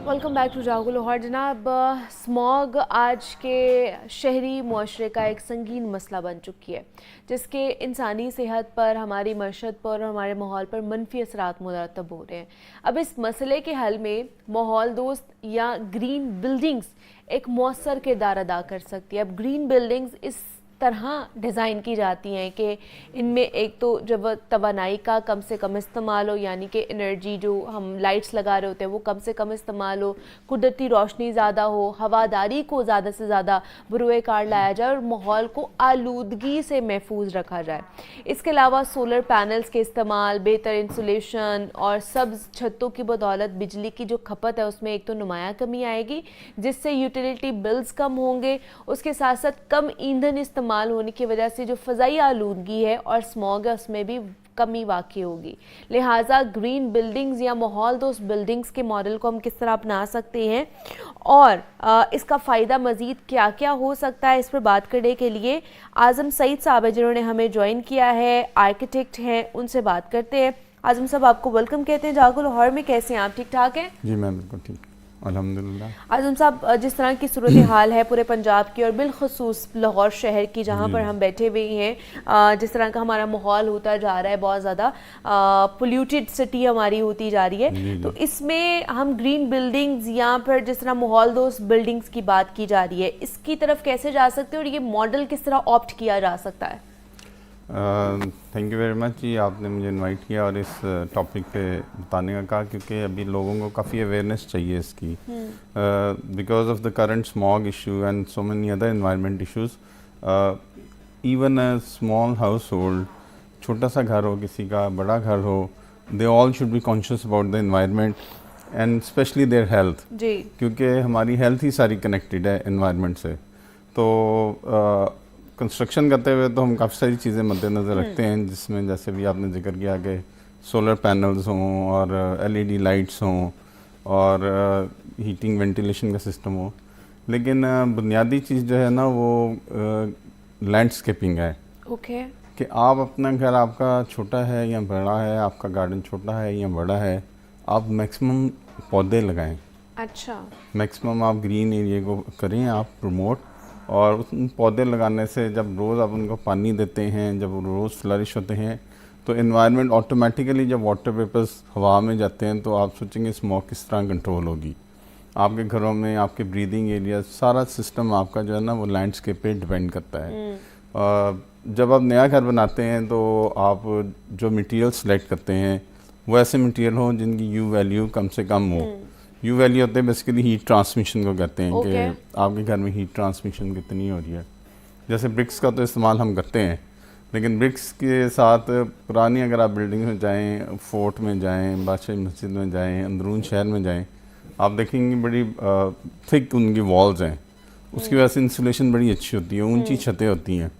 Welcome back to जागो लाहौर। जनाब, smog आज के शहरी मुआशरे का एक संगीन मसला बन चुकी है, जिसके इंसानी सेहत पर, हमारी मशत पर और हमारे माहौल पर मनफी असरात मुरतब हो रहे हैं। अब इस मसले के हल में माहौल दोस्त या ग्रीन बिल्डिंग्स एक मौसर किरदार अदा कर सकती है। अब ग्रीन बिल्डिंग्स इस तरह डिज़ाइन की जाती हैं कि इनमें एक तो जब तवानाई का कम से कम इस्तेमाल हो, यानी कि एनर्जी जो हम लाइट्स लगा रहे होते हैं वो कम से कम इस्तेमाल हो, कुदरती रोशनी ज़्यादा हो, हवादारी को ज़्यादा से ज़्यादा बरूए कार लाया जाए और माहौल को आलूदगी से महफूज रखा जाए। इसके अलावा सोलर पैनल्स के इस्तेमाल, बेहतर इंसुलेशन और सब्ज़ छतों की बदौलत बिजली की जो खपत है उसमें एक तो नुमाया कमी आएगी, जिससे यूटिलिटी बिल्स कम होंगे। उसके साथ साथ कम ईंधन इस्तेमाल होने की वजह से जो फ़ज़ाई आलूदगी है और स्मॉग है उसमें भी कमी वाक़ई होगी। लिहाजा ग्रीन बिल्डिंग्स या माहौल दोस्त बिल्डिंग्स के मॉडल को हम किस तरह अपना सकते हैं और इसका फ़ायदा मज़ीद क्या क्या हो सकता है, इस पर बात करने के लिए आज़म सईद साहब है जिन्होंने हमें ज्वाइन किया है, आर्किटेक्ट हैं, उनसे बात करते हैं। आज़म साहब, आपको वेलकम कहते हैं जागो लाहौर में। कैसे हैं आप? ठीक ठाक हैं? जी मैं बिल्कुल ठीक, अल्हम्दुलिल्लाह। आज़म साहब, जिस तरह की सूरत हाल है पूरे पंजाब की और बिलखसूस लाहौर शहर की जहाँ पर हम बैठे हुए हैं, जिस तरह का हमारा माहौल होता जा रहा है, बहुत ज़्यादा पोल्यूटेड सिटी हमारी होती जा रही है, तो इसमें हम ग्रीन बिल्डिंग्स या फिर जिस तरह माहौल दोस्त बिल्डिंग्स की बात की जा रही है, इसकी तरफ कैसे जा सकते हैं और ये मॉडल किस तरह ऑप्ट किया जा सकता है? थैंक यू वेरी मच जी, आपने मुझे इनवाइट किया और इस टॉपिक पे बताने का कहा, क्योंकि अभी लोगों को काफ़ी अवेयरनेस चाहिए इसकी, because of the current smog issue and so many other environment issues. Even a small house hold, छोटा सा घर हो, किसी का बड़ा घर हो, they all should be conscious about the environment and specially their health, क्योंकि हमारी हेल्थ ही सारी कनेक्टेड है एनवायरनमेंट से। तो कंस्ट्रक्शन करते हुए तो हम काफ़ी सारी चीज़ें मद्देनज़र रखते हैं, जिसमें जैसे भी आपने जिक्र किया कि सोलर पैनल्स हों और एलईडी लाइट्स हों और हीटिंग वेंटिलेशन का सिस्टम हो, लेकिन बुनियादी चीज़ जो है ना वो लैंडस्केपिंग है। कि आप अपना घर, आपका छोटा है या बड़ा है, आपका गार्डन छोटा है या बड़ा है, आप मैक्सिमम पौधे लगाएं। अच्छा, मैक्सिमम आप ग्रीन एरिया को करें आप प्रमोट, और उन पौधे लगाने से जब रोज़ आप उनको पानी देते हैं, जब रोज़ फ्लरिश होते हैं, तो एनवायरनमेंट ऑटोमेटिकली, जब वाटर वेपर्स हवा में जाते हैं तो आप सोचेंगे स्मोक किस तरह कंट्रोल होगी। आपके घरों में आपके ब्रीदिंग एरिया, सारा सिस्टम आपका जो है ना वो लैंडस्केप पे डिपेंड करता है। जब आप नया घर बनाते हैं तो आप जो मटेरियल सेलेक्ट करते हैं वो ऐसे मटेरियल हो जिनकी यू वैल्यू कम से कम हो। यू वैल्यू होते हैं बेसिकली हीट ट्रांसमिशन को कहते हैं, कि आपके घर में हीट ट्रांसमिशन कितनी हो रही है। जैसे ब्रिक्स का तो इस्तेमाल हम करते हैं, लेकिन ब्रिक्स के साथ पुरानी अगर आप बिल्डिंग में जाएं, फोर्ट में जाएं, बादशाही मस्जिद में जाएं, अंदरून शहर में जाएं, आप देखेंगे बड़ी थिक उनकी वॉल्स हैं, उसकी वजह से इंसुलेशन बड़ी अच्छी होती है, ऊंची छतें होती हैं।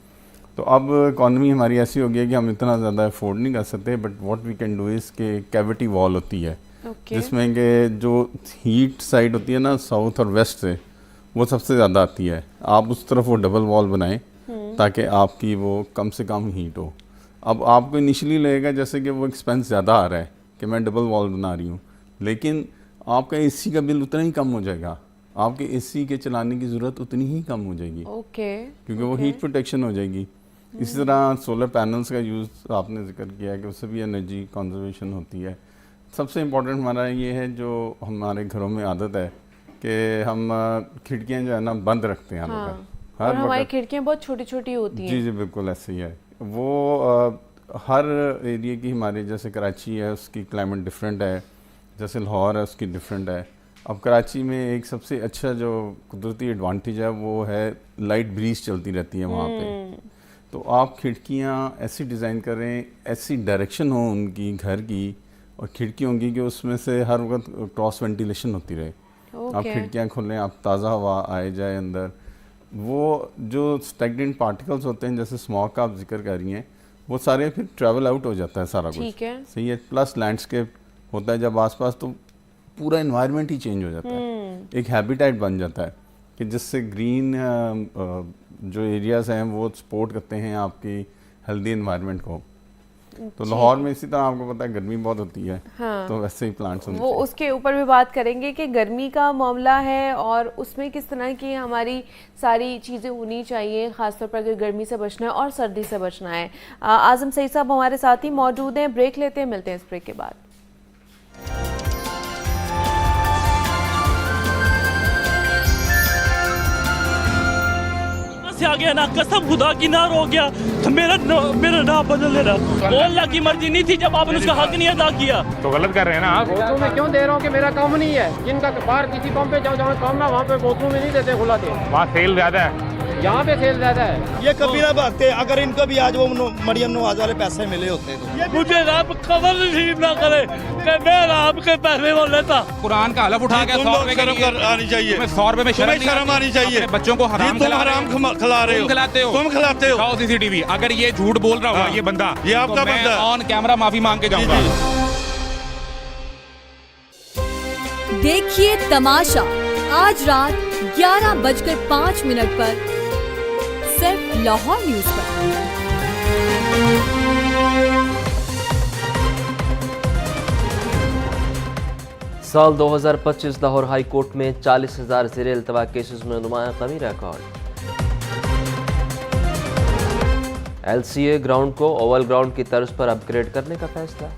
तो अब इकॉनमी हमारी ऐसी हो गई है कि हम इतना ज़्यादा अफोर्ड नहीं कर सकते, but what we can do is के कैविटी वॉल होती है, जिसमें कि जो हीट साइड होती है ना साउथ और वेस्ट से, वो सबसे ज़्यादा आती है। आप उस तरफ वो डबल वॉल बनाएं ताकि आपकी वो कम से कम हीट हो। अब आपको इनिशियली लगेगा जैसे कि वो एक्सपेंस ज़्यादा आ रहा है कि मैं डबल वॉल बना रही हूँ, लेकिन आपका एसी का बिल उतना ही कम हो जाएगा, आपके एसी के चलाने की ज़रूरत उतनी ही कम हो जाएगी, क्योंकि वो हीट प्रोटेक्शन हो जाएगी। इसी तरह सोलर पैनल्स का यूज़ आपने जिक्र किया है कि उससे भी एनर्जी कंजर्वेशन होती है। सबसे इम्पोर्टेंट हमारा ये है, जो हमारे घरों में आदत है कि हम खिड़कियाँ जो है ना बंद रखते हैं और हमारी खिड़कियाँ बहुत छोटी छोटी होती हैं। जी जी बिल्कुल ऐसे ही है। वो हर एरिया की, हमारे जैसे कराची है उसकी क्लाइमेट डिफरेंट है, जैसे लाहौर है उसकी डिफरेंट है। अब कराची में एक सबसे अच्छा जो कुदरती एडवांटेज है वो है लाइट ब्रीज चलती रहती है वहाँ पे। तो आप खिड़कियाँ ऐसी डिज़ाइन करें, ऐसी डायरेक्शन हो उनकी घर की और खिड़कियों की कि उसमें से हर वक्त क्रॉस वेंटिलेशन होती रहे। आप खिड़कियाँ खोलें, आप ताज़ा हवा आए जाए अंदर। वो जो स्टैग्नेंट पार्टिकल्स होते हैं, जैसे स्मॉग का आप जिक्र कर रही हैं, वो सारे फिर ट्रैवल आउट हो जाता है सारा कुछ, सही है। प्लस लैंडस्केप होता है जब आसपास, तो पूरा एनवायरनमेंट ही चेंज हो जाता है, एक हैबिटेट बन जाता है कि जिससे ग्रीन जो एरियाज़ हैं वो सपोर्ट करते हैं आपकी हेल्दी एनवायरनमेंट को। तो लाहौर में इसी तरह आपको पता है गर्मी बहुत होती है, हाँ। तो वैसे ही प्लांट्स होने वो चाहिए। उसके ऊपर भी बात करेंगे कि गर्मी का मामला है और उसमें किस तरह की हमारी सारी चीज़ें होनी चाहिए, ख़ासतौर पर अगर गर्मी से बचना है और सर्दी से बचना है। आज़म सईद साहब हमारे साथ ही मौजूद हैं, ब्रेक लेते हैं, मिलते हैं इस ब्रेक के बाद। से आ गया ना, कसम खुदा की नार हो गया तो मेरा नाम बदल लेना। वो अल्लाह की मर्जी नहीं थी जब आपने उसका हक नहीं अदा किया। तो गलत कर रहे हैं ना आप। बोतलों में क्यों दे रहा हूँ कि मेरा काम नहीं है। जिनका बाहर किसी पंप पे जाओ, जहाँ काम ना वहाँ पे बोतलों में नहीं देते, खुला दे। वहाँ सेल ज्यादा है, यहाँ पे सेल ज्यादा है। ये कभी ना भागते, अगर इनको भी आज वो मरियम नवाज वाले पैसे मिले होते तो। मुझे रब खबर नसीब ना करे कि मैं आपके पैसे वो लेता। कुरान का हलफ उठा के 100 रुपए के लिए आनी चाहिए, 100 रुपए में शर्म आनी चाहिए। अपने बच्चों को हराम तुम हराम खिला रहे हो, खिलाते हो, तुम खिलाते हो। दिखाओ सीसीटीवी। अगर ये झूठ बोल रहा होगा ये बंदा, ये आपका तो मैं बंदा है। ऑन कैमरा माफी मांग के जाऊंगा। देखिए तमाशा आज रात 11:05 पर सिर्फ लाहौर न्यूज पर। साल 2025 लाहौर हाई कोर्ट में 40,000 ज़ेर इल्तवा केसेस में नुमाया कमी रिकॉर्ड। LCA ग्राउंड को ओवल ग्राउंड की तर्ज पर अपग्रेड करने का फैसला।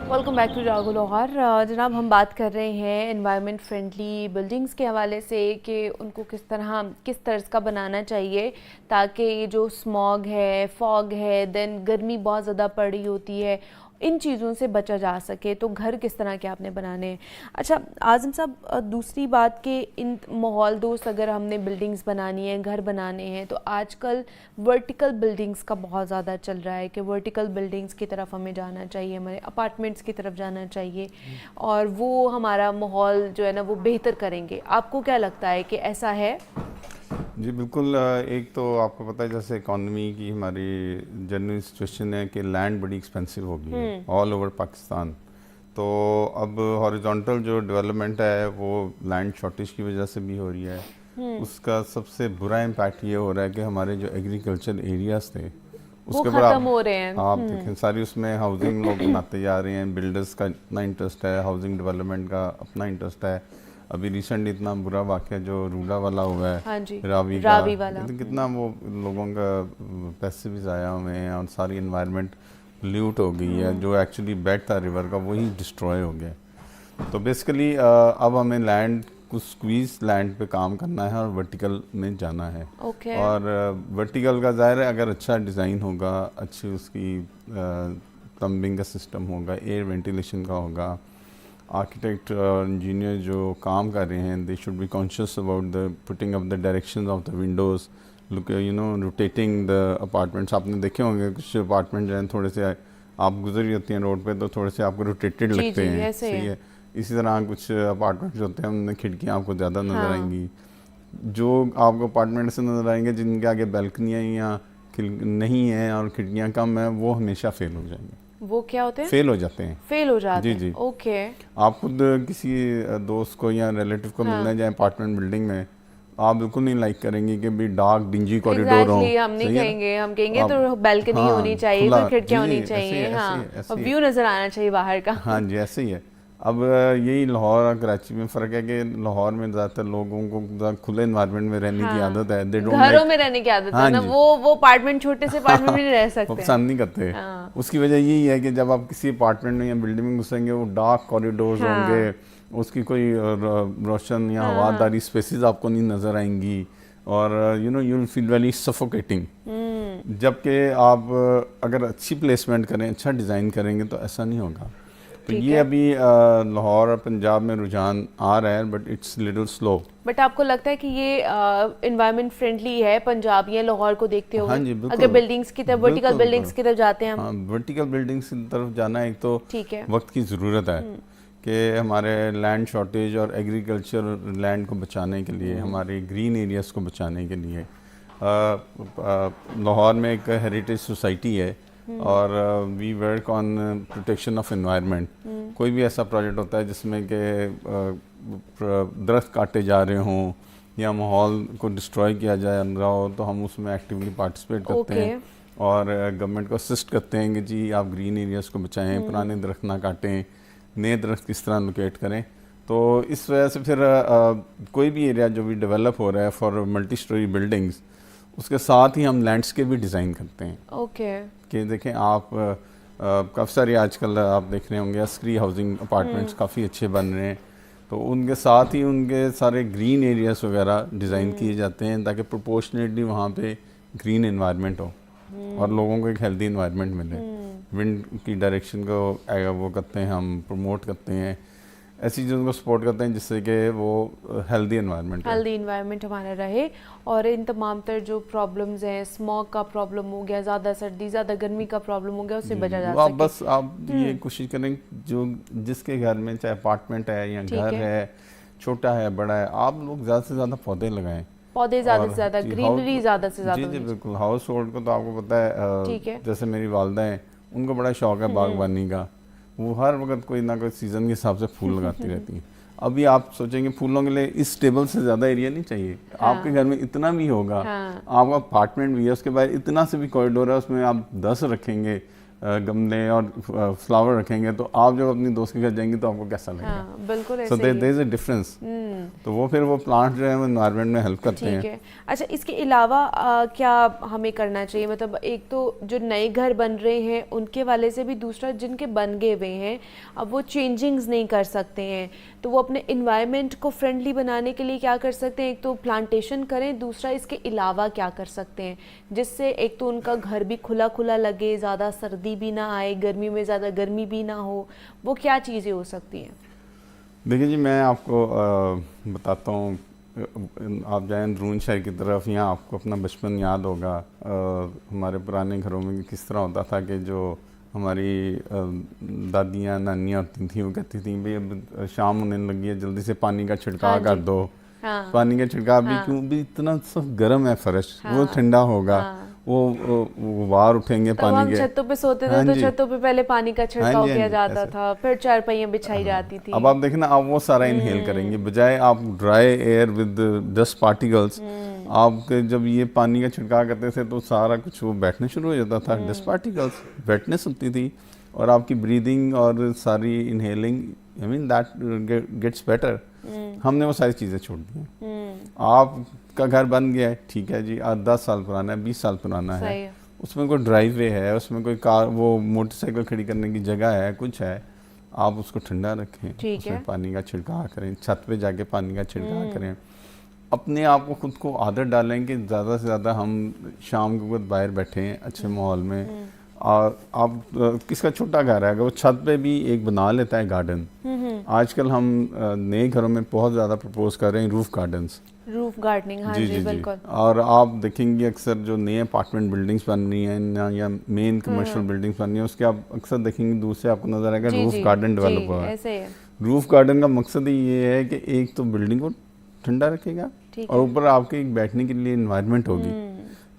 वेलकम बैक टू जागो लाहौर। जनाब, हम बात कर रहे हैं एनवायरनमेंट फ्रेंडली बिल्डिंग्स के हवाले से कि उनको किस तर्ज का बनाना चाहिए ताकि ये जो स्मॉग है, फॉग है, देन गर्मी बहुत ज़्यादा पड़ रही होती है, इन चीज़ों से बचा जा सके। तो घर किस तरह के आपने बनाने हैं। अच्छा आज़म साहब, दूसरी बात कि इन माहौल दोस्त अगर हमने बिल्डिंग्स बनानी है, घर बनाने हैं, तो आजकल वर्टिकल बिल्डिंग्स का बहुत ज़्यादा चल रहा है कि वर्टिकल बिल्डिंग्स की तरफ हमें जाना चाहिए, हमारे अपार्टमेंट्स की तरफ जाना चाहिए और वो हमारा माहौल जो है ना वो बेहतर करेंगे। आपको क्या लगता है कि ऐसा है? जी बिल्कुल। एक तो आपको पता है जैसे इकॉनमी की हमारी जनरल सिचुएशन है कि लैंड बड़ी एक्सपेंसिव हो गई है ऑल ओवर पाकिस्तान। तो अब हॉरिजॉन्टल जो डेवलपमेंट है वो लैंड शॉर्टेज की वजह से भी हो रही है। उसका सबसे बुरा इम्पैक्ट ये हो रहा है कि हमारे जो एग्रीकल्चर एरियाज थे उसके ऊपर खत्म हो रहे हैं। आप देखें सारी उसमें हाउसिंग लोग बनाते जा रहे हैं, बिल्डर्स का इतना इंटरेस्ट है, हाउसिंग डेवलपमेंट का अपना इंटरेस्ट है। अभी रिसेंट इतना बुरा वाक़या जो रूडा वाला हुआ है, हाँ जी, रावी वाला, तो कितना वो लोगों का पैसे भी ज़ाया हुए हैं और सारी इन्वायरमेंट पोल्यूट हो गई है। जो एक्चुअली बेड था रिवर का वही डिस्ट्रॉय हो गया। तो बेसिकली अब हमें लैंड को स्क्वीज लैंड पे काम करना है और वर्टिकल में जाना है। और वर्टिकल का ज़ाहिर है अगर अच्छा डिज़ाइन होगा, अच्छी उसकी प्लम्बिंग का सिस्टम होगा, एयर वेंटिलेशन का होगा, आर्किटेक्ट और इंजीनियर जो काम कर रहे हैं they should be conscious about the putting up the directions of the Windows, look rotating the apartments. आपने देखे होंगे कुछ अपार्टमेंट जो हैं थोड़े से आप गुजर रही होती हैं रोड पे तो थोड़े से आपको रोटेटेड लगते हैं, सही है। इसी तरह कुछ अपार्टमेंट्स होते हैं उनमें खिड़कियाँ आपको ज़्यादा नज़र आएंगी। जो आपको अपार्टमेंट से नज़र आएंगे जिनके आगे बैल्कनियाँ या नहीं हैं और खिड़कियाँ कम हैं वो हमेशा फेल हो जाएंगे। वो क्या होते हैं? फेल हो जाते हैं। फेल हो जाते हैं। जी। ओके। आप खुद किसी दोस्त को या रिलेटिव को मिलने जाए अपार्टमेंट बिल्डिंग में, आप बिल्कुल नहीं लाइक करेंगे कि भी डार्क डिंजी कॉरिडोर हो। हम नहीं कहेंगे, हम कहेंगे तो बैल्कनी होनी चाहिए, तो खिड़कियां होनी चाहिए, हाँ, व्यू नजर आना चाहिए बाहर का। हाँ जी, ऐसे ही है। अब यही लाहौर और कराची में फ़र्क है कि लाहौर में ज़्यादातर लोगों को खुले एनवायरनमेंट में रहने की आदत है। दे डोंट घरों में रहने की आदत है ना, वो अपार्टमेंट छोटे से अपार्टमेंट में नहीं रह सकते, पसंद नहीं करते। उसकी वजह यही है कि जब आप किसी अपार्टमेंट में या बिल्डिंग में घुसेंगे वो डार्क कॉरिडोर्स होंगे, उसकी कोई रोशन या हवादारी स्पेसेस आपको नहीं नज़र आएंगी और you will feel very suffocating. जबकि आप अगर अच्छी प्लेसमेंट करें, अच्छा डिज़ाइन करेंगे तो ऐसा नहीं होगा। तो ये अभी लाहौर और पंजाब में रुझान आ रहा है but it's little slow. But आपको लगता है कि ये एनवायरनमेंट फ्रेंडली है पंजाब या लाहौर को देखते हुए? हाँ जी, बिल्कुल। अगर बिल्डिंग्स की तरफ, वर्टिकल बिल्डिंग्स की तरफ जाते हैं हम। हाँ, वर्टिकल बिल्डिंग्स की तरफ जाना एक तो ठीक है, वक्त की ज़रूरत है कि हमारे लैंड शॉर्टेज और एग्रीकल्चर लैंड को बचाने के लिए, हमारे ग्रीन एरियाज़ को बचाने के लिए लाहौर में एक हेरिटेज सोसाइटी है और we work on protection of environment. कोई भी ऐसा प्रोजेक्ट होता है जिसमें कि दरख्त काटे जा रहे हों या माहौल को डिस्ट्रॉय किया जा रहा हो, तो हम उसमें एक्टिवली पार्टिसिपेट करते हैं और गवर्नमेंट को असिस्ट करते हैं कि जी आप ग्रीन एरियाज़ को बचाएं, पुराने दरख्त ना काटें, नए दरख्त किस तरह लोकेट करें। तो इस वजह से फिर कोई भी एरिया जो भी डेवलप हो रहा है फॉर मल्टी स्टोरी बिल्डिंग्स, उसके साथ ही हम लैंडस्केप भी डिज़ाइन करते हैं। कि देखें आप काफ़ी सारे आजकल आप देख रहे होंगे अस्करी हाउसिंग अपार्टमेंट्स काफ़ी अच्छे बन रहे हैं, तो उनके साथ ही उनके सारे ग्रीन एरियाज़ वगैरह डिज़ाइन किए जाते हैं ताकि प्रोपोर्शनेटली वहाँ पे ग्रीन एनवायरनमेंट हो और लोगों को एक हेल्दी एनवायरनमेंट मिले। विंड की डायरेक्शन को वो करते हैं, हम प्रमोट करते हैं, ऐसी चीज़ों को सपोर्ट करते हैं जिससे कि वो हेल्दी इन्वायरमेंट हमारा रहे और इन तमाम तर जो प्रॉब्लम्स हैं, स्मॉग का प्रॉब्लम हो गया, ज़्यादा सर्दी ज़्यादा गर्मी का प्रॉब्लम हो गया, उससे बचा जा सके। बस आप ये कोशिश करें जो जिसके घर में चाहे अपार्टमेंट है या घर है, छोटा है बड़ा है, आप लोग ज़्यादा से ज़्यादा पौधे लगाएं। पौधे ज़्यादा से ज़्यादा, ग्रीनरी ज़्यादा से ज़्यादा। जी बिल्कुल। हाउस होल्ड को तो आपको पता है, जैसे मेरी वालदा हैं, उनको बड़ा शौक है बागबानी का, वो हर वक्त कोई ना कोई सीज़न के हिसाब से फूल लगाती रहती हैं। अभी आप सोचेंगे फूलों के लिए इस टेबल से ज़्यादा एरिया नहीं चाहिए। आपके घर में इतना भी होगा, आपका अपार्टमेंट भी है, उसके बाद इतना से भी कॉरिडोर है, उसमें आप 10 रखेंगे गमले और फ्लावर रखेंगे, तो आप जब अपनी दोस्त के घर जाएंगे तो आपको कैसा लगेगा? बिल्कुल। So there is a difference. तो वो फिर वो प्लांट जो है वो एनवायरनमेंट में हेल्प करते हैं। अच्छा, इसके अलावा क्या हमें करना चाहिए? मतलब एक तो जो नए घर बन रहे हैं उनके वाले से भी, दूसरा जिनके बन गए हुए हैं अब वो चेंजिंग्स नहीं कर सकते हैं, तो वो अपने इन्वायरमेंट को फ्रेंडली बनाने के लिए क्या कर सकते हैं? एक तो प्लांटेशन करें, दूसरा इसके अलावा क्या कर सकते हैं जिससे एक तो उनका घर भी खुला खुला लगे, ज़्यादा सर्दी भी ना आए, गर्मी में ज़्यादा गर्मी भी ना हो, वो क्या चीज़ें हो सकती हैं? देखिए जी, मैं आपको बताता हूँ, आप जाएं अंदरून शहर की तरफ, यहाँ आपको अपना बचपन याद होगा। हमारे पुराने घरों में किस तरह होता था कि जो हमारी दादियाँ नानियाँ होती थी वो कहती थी भाई अब शाम होने लगी है, जल्दी से पानी का छिड़काव कर दो। पानी का छिड़काव भी क्यों, भी इतना सब गर्म है फर्श, वो ठंडा होगा, वो बाहर उठेंगे पानी के। छतों पे सोते थे तो छतों पे पहले पानी का छिड़काव किया जाता था, फिर चारपाइयाँ बिछाई जाती थी। अब आप देखें ना, आप वो सारा इनहेल करेंगे बजाय आप dry air with dust particles. आपके जब ये पानी का छिड़काव करते थे तो सारा कुछ वो बैठने शुरू हो जाता था, डस्ट पार्टिकल्स, वेटनेस होती थी और आपकी ब्रीदिंग और सारी inhaling, I mean that gets better. हमने वो सारी चीज़ें छोड़ दी हैं। आपका घर बन गया है, ठीक है जी, 10 साल पुराना है, 20 साल पुराना है, उसमें कोई ड्राइववे है, उसमें कोई कार, वो मोटरसाइकिल खड़ी करने की जगह है, कुछ है, आप उसको ठंडा रखें, उसमें पानी का छिड़काव करें, छत पे जाके पानी का छिड़काव करें। अपने आप को खुद को आदत डालें कि ज़्यादा से ज़्यादा हम शाम को खुद बाहर बैठें अच्छे माहौल में। और आप किसका छोटा घर है, अगर वो छत पे भी एक बना लेता है गार्डन। आजकल हम नए घरों में बहुत ज़्यादा प्रपोज कर रहे हैं रूफ गार्डन्स, रूफ गार्डनिंग। हाँ जी बिल्कुल। और आप देखेंगे अक्सर जो नए अपार्टमेंट बिल्डिंग्स बन रही हैं या मेन कमर्शियल बिल्डिंग्स बन रही हैं, उसके आप अक्सर देखेंगे दूर से आपको नजर आएगा रूफ गार्डन डेवलप हुआ है। रूफ गार्डन का मकसद ही ये है कि एक तो बिल्डिंग को ठंडा रखेगा और ऊपर आपके एक बैठने के लिए इन्वायरमेंट होगी।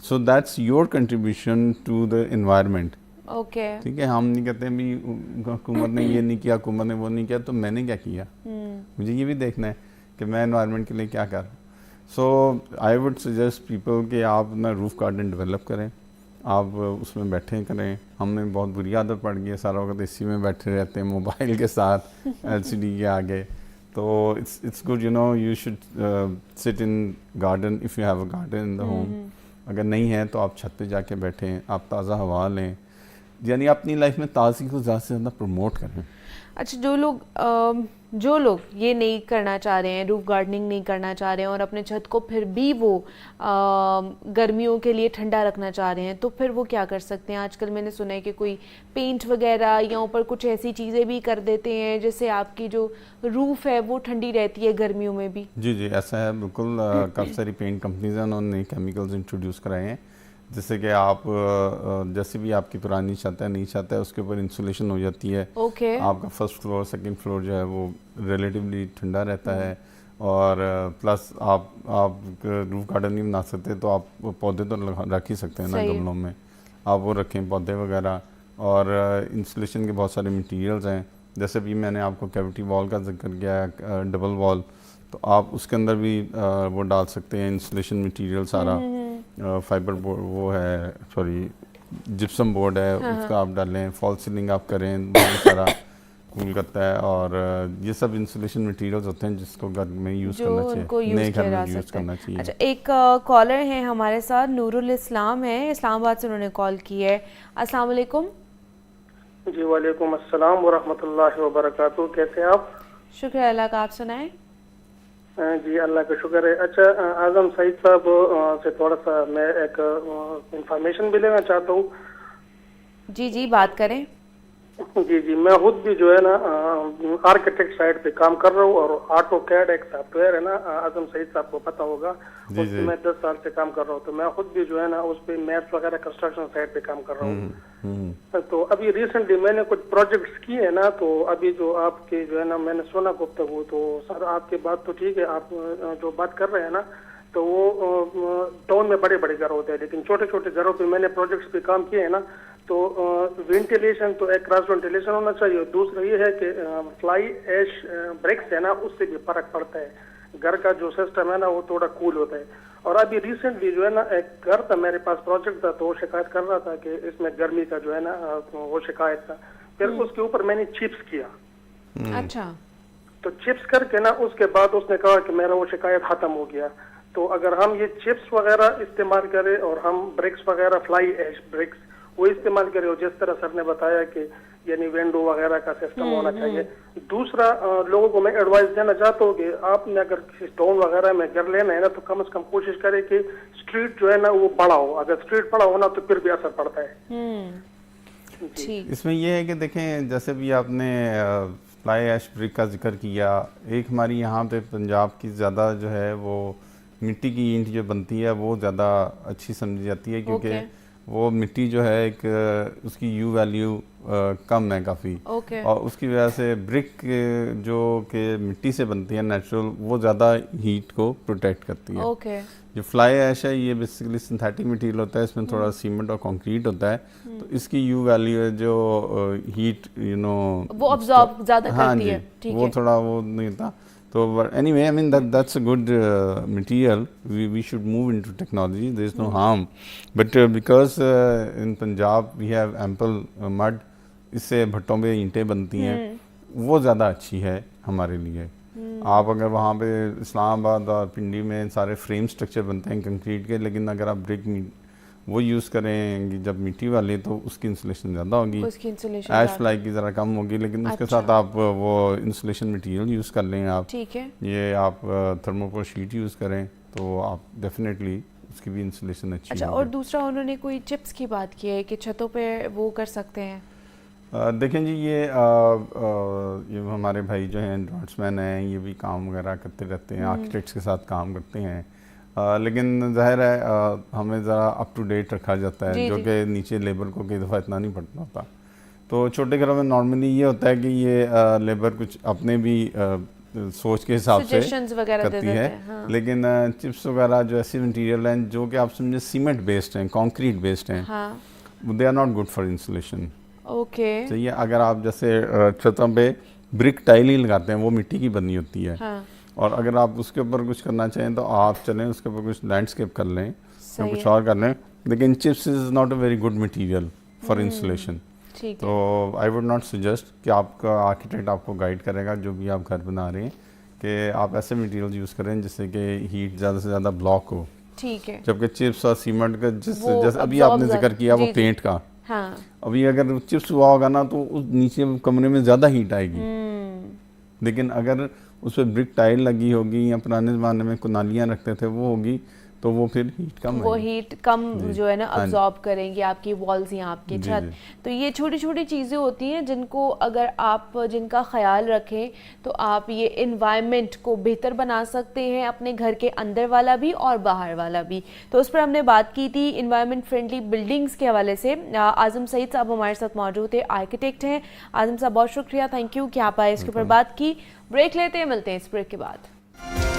So that's your contribution to the environment. Okay, ठीक है, हम नहीं कहते भी हुकूमत ने ये नहीं किया, हुकूमत ने वो नहीं किया, तो मैंने क्या किया, मुझे ये भी देखना है कि मैं एनवायरनमेंट के लिए क्या कर। सो आई वुड सजेस्ट पीपल कि आप अपना रूफ गार्डन डेवलप करें, आप उसमें बैठे करें। हमने बहुत बुरी आदत पड़ गई है, सारा वक्त एसी में बैठे रहते हैं मोबाइल के साथ LCD के आगे। तो it's good, you know, you should sit in garden if you have a garden in the home. अगर नहीं है तो आप छत पे जाके बैठें, आप ताज़ा हवा लें, यानी अपनी लाइफ में ताज़गी को ज़्यादा से ज़्यादा प्रमोट करें। अच्छा, जो लोग ये नहीं करना चाह रहे हैं, रूफ गार्डनिंग नहीं करना चाह रहे हैं और अपने छत को फिर भी वो गर्मियों के लिए ठंडा रखना चाह रहे हैं, तो फिर वो क्या कर सकते हैं? आजकल मैंने सुना है कि कोई पेंट वगैरह या ऊपर कुछ ऐसी चीज़ें भी कर देते हैं जिससे आपकी जो रूफ है वो ठंडी रहती है गर्मियों में भी। जी जी, ऐसा है बिल्कुल। काफ़ी सारी पेंट कंपनीज हैं, उन्होंने केमिकल्स इंट्रोड्यूस कराए हैं जिससे कि आप जैसे भी आपकी पुरानी छत है, नई छत है, उसके ऊपर इंसुलेशन हो जाती है। आपका फर्स्ट फ्लोर सेकंड फ्लोर जो है वो रिलेटिवली ठंडा रहता है। और प्लस आप रूफ गार्डन नहीं बना सकते तो आप पौधे तो रख ही सकते हैं ना सही है। गमलों में, आप वो रखें पौधे वगैरह। और इंसुलेशन के बहुत सारे मटेरियल्स हैं, जैसे भी मैंने आपको कैविटी वॉल का जिक्र किया, डबल वॉल, तो आप उसके अंदर भी वो डाल सकते हैं इंसुलेशन मटेरियल सारा। फाइबर बोर्ड वो है, सॉरी जिप्सम बोर्ड है, उसका आप डालें, फॉल सीलिंग आप करें, बहुत सारा कूल करता है। और ये सब इंसुलेशन मटेरियल्स होते हैं जिसको घर में यूज़ जो करना उनको चाहिए, यूज नए घर किया जा में यूज़ सकता करना है। चाहिए। अच्छा, एक कॉलर है हमारे साथ, नूरुल इस्लाम है, इस्लामाबाद से उन्होंने कॉल की है। अस्सलाम वालेकुम। जी वालेकुम अस्सलाम व रहमतुल्लाहि व बरकातहू। कैसे हैं आप? शुक्र है अल्लाह का, आप सुनाएं। जी अल्लाह का शुक्र है। अच्छा, आजम सईद साहब से थोड़ा सा मैं एक इंफॉर्मेशन भी लेना चाहता हूँ। जी जी, बात करें। जी जी, मैं खुद भी जो है ना आर्किटेक्ट साइड पे काम कर रहा हूँ, और ऑटो कैड एक सॉफ्टवेयर है ना, आजम सईद साहब को पता होगा, उस पे मैं 10 साल से काम कर रहा हूँ। तो मैं खुद भी जो है ना उस पे मैप्स वगैरह कंस्ट्रक्शन साइड पे काम कर रहा हूँ। तो अभी रिसेंटली मैंने कुछ प्रोजेक्ट्स किए हैं ना, तो अभी जो आपके जो है ना मैंने सुना गुफ्तगू, तो सर आपकी बात तो ठीक है, आप जो बात कर रहे हैं ना, तो वो टाउन में बड़े बड़े घर होते हैं, लेकिन छोटे छोटे घरों पे मैंने प्रोजेक्ट्स पे काम किए हैं ना, तो वेंटिलेशन तो एक क्रॉस वेंटिलेशन होना चाहिए, और दूसरा ये है कि फ्लाई ऐश ब्रिक्स है ना, उससे भी फर्क पड़ता है। घर का जो सिस्टम है ना वो थोड़ा कूल होता है। और अभी रिसेंटली जो है ना एक घर था, मेरे पास प्रोजेक्ट था, तो वो शिकायत कर रहा था कि इसमें गर्मी का जो है ना वो शिकायत था। फिर उसके ऊपर मैंने चिप्स किया। अच्छा, तो चिप्स करके ना उसके बाद उसने कहा कि मेरा वो शिकायत खत्म हो गया। तो अगर हम ये चिप्स वगैरह इस्तेमाल करें और हम ब्रिक्स वगैरह, फ्लाई ऐश ब्रिक्स वो इस्तेमाल करें, और जिस तरह सर ने बताया कि यानी विंडो वगैरह का सिस्टम होना चाहिए। दूसरा, लोगों को मैं एडवाइस देना चाहता हूँ कि आपने अगर किसी टाउन वगैरह में घर लेना है ना, तो कम से कम कोशिश करें कि स्ट्रीट जो है ना वो बड़ा हो। अगर स्ट्रीट बड़ा हो ना तो फिर भी असर पड़ता है। ठीक। इसमें ये है कि देखें, जैसे भी आपने फ्लाई ऐश ब्रिक का जिक्र किया, एक हमारी यहाँ पे पंजाब की ज़्यादा जो है वो मिट्टी की ईंट जो बनती है वो ज़्यादा अच्छी समझी जाती है, क्योंकि वो मिट्टी जो है एक उसकी यू वैल्यू कम है काफ़ी, और उसकी वजह से ब्रिक जो कि मिट्टी से बनती है नेचुरल, वो ज़्यादा हीट को प्रोटेक्ट करती है। जो फ्लाई ऐश है ये बेसिकली सिंथेटिक मटेरियल होता है, इसमें थोड़ा सीमेंट और कंक्रीट होता है, तो इसकी यू वैल्यू है जो हीट वो अब्सॉर्ब ज़्यादा करती है, ठीक वो है। थोड़ा वो नहीं था। So anyway, I mean that's a good material. We should move into technology. There is no harm, but because in Punjab we have ample mud, इससे भट्टों पे ईंटें बनती हैं, वो ज़्यादा अच्छी है हमारे लिए। आप अगर वहाँ पे इस्लामाबाद और पिंडी में सारे फ्रेम स्ट्रक्चर बनते हैं कंक्रीट के, लेकिन अगर आप ब्रिक वो यूज़ करेंगे जब मिट्टी वाले, तो उसकी इंसुलेशन ज़्यादा होगी, ऐश फ्लाई की ज़रा कम होगी, लेकिन उसके साथ आप वो इंसुलेशन मटेरियल यूज़ कर लें आप, ठीक है, ये आप थर्मोकोल शीट यूज़ करें, तो आप डेफिनेटली उसकी भी इंसुलेशन अच्छी अच्छा। और दूसरा उन्होंने कोई चिप्स की बात की है कि छतों पे वो कर सकते हैं। देखें जी, ये हमारे भाई जो हैं ड्राफ्ट्समैन हैं, ये भी काम वगैरह करते रहते हैं, आर्किटेक्ट्स के साथ काम करते हैं, लेकिन जाहिर है हमें ज़रा अप टू डेट रखा जाता है, जो कि नीचे लेबर को कई दफ़ा इतना नहीं पड़ता होता। तो छोटे घरों में नॉर्मली ये होता है कि ये लेबर कुछ अपने भी सोच के हिसाब से करती है, लेकिन चिप्स वगैरह जो ऐसे मटेरियल हैं जो कि आप समझे सीमेंट बेस्ड हैं, कंक्रीट बेस्ड हैं, they are not good for insulation. तो ये अगर आप जैसे छतों पे ब्रिक टाइल ही लगाते हैं, वो मिट्टी की बनी होती है, और अगर आप उसके ऊपर कुछ करना चाहें तो आप चलें उसके ऊपर कुछ लैंडस्केप कर लें या कुछ और कर लें, लेकिन chips is not a very good material for insulation. तो आई वुड नॉट सजेस्ट कि आपका आर्किटेक्ट आपको गाइड करेगा जो भी आप घर बना रहे हैं, कि आप ऐसे मटेरियल यूज़ करें जिससे कि हीट ज़्यादा से ज़्यादा ब्लॉक हो, ठीक है। जबकि चिप्स और सीमेंट का जैसे अभी आपने जिक्र किया वो पेंट का, अभी अगर चिप्स हुआ होगा ना तो उस नीचे कमरे में ज़्यादा हीट आएगी, लेकिन अगर उस पर ब्रिक टाइल लगी होगी या पुराने ज़माने में कुनालियाँ रखते थे वो होगी, तो वो फिर हीट कम, वो हीट कम जो है ना अब्सॉर्ब करेंगे आपकी वॉल्स या आपकी छत। तो ये छोटी छोटी चीज़ें होती हैं जिनको अगर आप जिनका ख्याल रखें तो आप ये इन्वायरमेंट को बेहतर बना सकते हैं, अपने घर के अंदर वाला भी और बाहर वाला भी। तो उस पर हमने बात की थी इन्वायरमेंट फ्रेंडली बिल्डिंग्स के हवाले से। आज़म सईद साहब हमारे साथ मौजूद थे, आर्किटेक्ट हैं। आज़म साहब बहुत शुक्रिया, थैंक यू कि आप आए, इसके ऊपर बात की। ब्रेक लेते हैं, मिलते हैं इस ब्रेक के बाद। है।